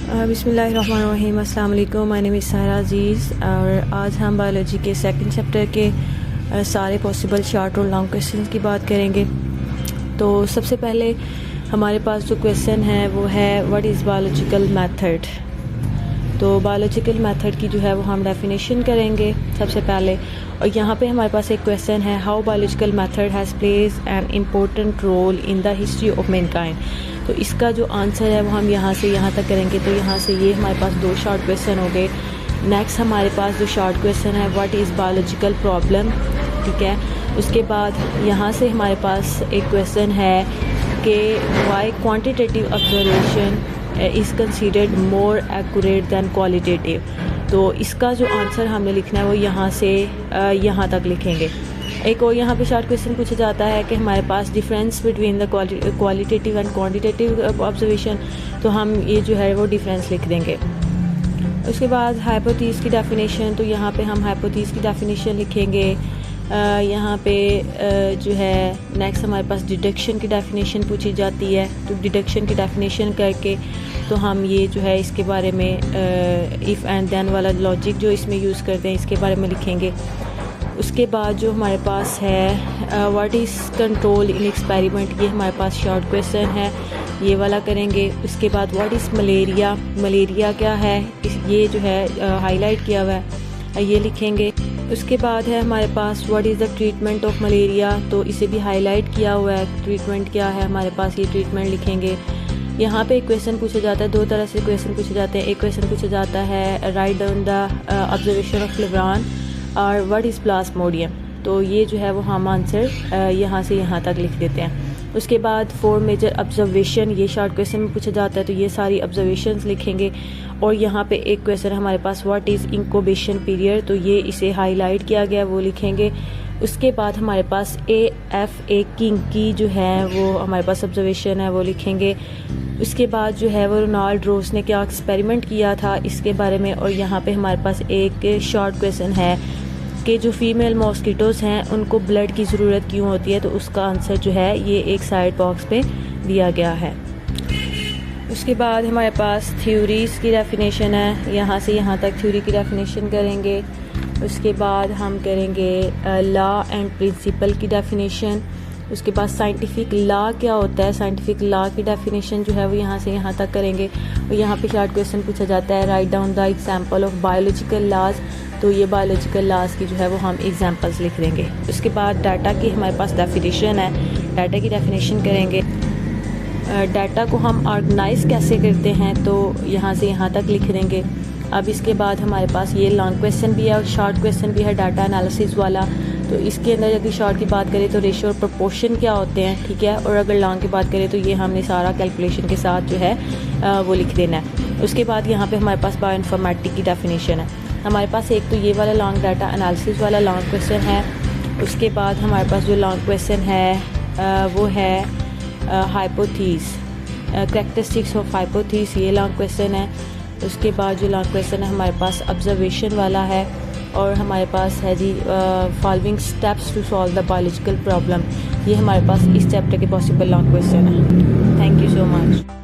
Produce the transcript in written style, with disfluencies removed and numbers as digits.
बिस्मिल्लाहिर्रहमानिर्रहीम। अस्सलाम वालेकुम। माय नेम इज़ सारा अज़ीज़ और आज हम बायोलॉजी के सेकंड चैप्टर के सारे पॉसिबल शॉर्ट और लॉन्ग क्वेश्चंस की बात करेंगे। तो सबसे पहले हमारे पास जो क्वेश्चन है वो है व्हाट इज़ बायोलॉजिकल मेथड। तो बायोलॉजिकल मेथड की जो है वो हम डेफिनेशन करेंगे सबसे पहले। और यहाँ पे हमारे पास एक क्वेश्चन है how biological method has plays an important role in the history of mankind. तो इसका जो आंसर है वो हम यहाँ से यहाँ तक करेंगे। तो यहाँ से ये हमारे पास दो शॉर्ट क्वेश्चन हो गए। नेक्स्ट हमारे पास जो शॉर्ट क्वेश्चन है व्हाट इज़ बायोलॉजिकल प्रॉब्लम, ठीक है। उसके बाद यहाँ से हमारे पास एक क्वेश्चन है कि why quantitative observation is considered more accurate than qualitative. तो इसका जो आंसर हमने लिखना है वो यहाँ से यहाँ तक लिखेंगे। एक और यहाँ पे शॉर्ट क्वेश्चन पूछा जाता है कि हमारे पास difference between the qualitative and quantitative observation. तो हम ये जो है वो डिफरेंस लिख देंगे। उसके बाद हाइपोथेसिस की डेफिनेशन। तो यहाँ पे हम हाइपोथेसिस की डेफिनेशन लिखेंगे। यहाँ पे जो है नेक्स्ट हमारे पास डिडक्शन की डेफिनेशन पूछी जाती है। तो डिडक्शन की डेफिनेशन करके तो हम ये जो है इसके बारे में इफ़ एंड देन वाला लॉजिक जो इसमें यूज़ करते हैं इसके बारे में लिखेंगे। उसके बाद जो हमारे पास है what is control in experiment, ये हमारे पास शॉर्ट क्वेश्चन है, ये वाला करेंगे। उसके बाद व्हाट इज़ मलेरिया, मलेरिया क्या है ये जो है हाईलाइट किया हुआ है, ये लिखेंगे। उसके बाद है हमारे पास what is the treatment of malaria, तो इसे भी हाईलाइट किया हुआ है, ट्रीटमेंट क्या है हमारे पास, ये ट्रीटमेंट लिखेंगे। यहाँ पे एक क्वेश्चन पूछा जाता है, दो तरह से क्वेश्चन पूछे जाते हैं। एक क्वेश्चन पूछा जाता है right down the observation of Laveran और व्हाट इज़ प्लाज्मोडियम। तो ये जो है वो हम आंसर यहाँ से यहाँ तक लिख देते हैं। उसके बाद 4 मेजर ऑब्जर्वेशन, ये शॉर्ट क्वेश्चन में पूछा जाता है, तो ये सारी ऑब्जर्वेशंस लिखेंगे। और यहाँ पे एक क्वेश्चन हमारे पास व्हाट इज़ इंक्यूबेशन पीरियड, तो ये इसे हाईलाइट किया गया वो लिखेंगे। उसके बाद हमारे पास AFA किंग की जो है वो हमारे पास ऑब्जर्वेशन है वो लिखेंगे। उसके बाद जो है वो रोनाल्ड रोस ने क्या एक्सपेरिमेंट किया था इसके बारे में। और यहाँ पे हमारे पास एक शॉर्ट क्वेश्चन है कि जो फीमेल मॉस्किटोज़ हैं उनको ब्लड की ज़रूरत क्यों होती है, तो उसका आंसर जो है ये एक साइड बॉक्स पे दिया गया है। उसके बाद हमारे पास थ्योरीज़ की डेफिनेशन है, यहाँ से यहाँ तक थ्योरी की डेफिनेशन करेंगे। उसके बाद हम करेंगे लॉ एंड प्रिंसिपल की डेफिनेशन। उसके बाद साइंटिफिक लॉ क्या होता है, साइंटिफिक लॉ की डेफिनेशन जो है वो यहाँ से यहाँ तक करेंगे। और यहाँ पे शॉर्ट क्वेश्चन पूछा जाता है right down the example of biological laws, तो ये बायोलॉजिकल लॉज की जो है वो हम एग्जांपल्स लिख देंगे। उसके बाद डाटा की हमारे पास डेफिनेशन है, डाटा की डेफिनेशन करेंगे। डाटा को हम ऑर्गेनाइज कैसे करते हैं तो यहाँ से यहाँ तक लिख देंगे। अब इसके बाद हमारे पास ये लॉन्ग क्वेश्चन भी है और शॉर्ट क्वेश्चन भी है डाटा एनालिसिस वाला। तो इसके अंदर यदि शॉर्ट की बात करें तो रेशियो और प्रोपोर्शन क्या होते हैं, ठीक है। और अगर लॉन्ग की बात करें तो ये हमने सारा कैलकुलेशन के साथ जो है वो लिख देना है। उसके बाद यहाँ पे हमारे पास बायोइन्फॉर्मेटिक्स की डेफिनेशन है। हमारे पास एक तो ये वाला लॉन्ग डाटा एनालिसिस वाला लॉन्ग क्वेश्चन है। उसके बाद हमारे पास जो लॉन्ग क्वेश्चन है वो है हाइपोथेसिस, कैरेक्टरिस्टिक्स ऑफ हाइपोथेसिस, ये लॉन्ग क्वेश्चन है। उसके बाद जो लॉन्ग क्वेश्चन है हमारे पास ऑब्जर्वेशन वाला है। और हमारे पास है जी following steps to solve the biological problem, ये हमारे पास इस चैप्टर के पॉसिबल लॉन्ग क्वेश्चन है। Thank you so much.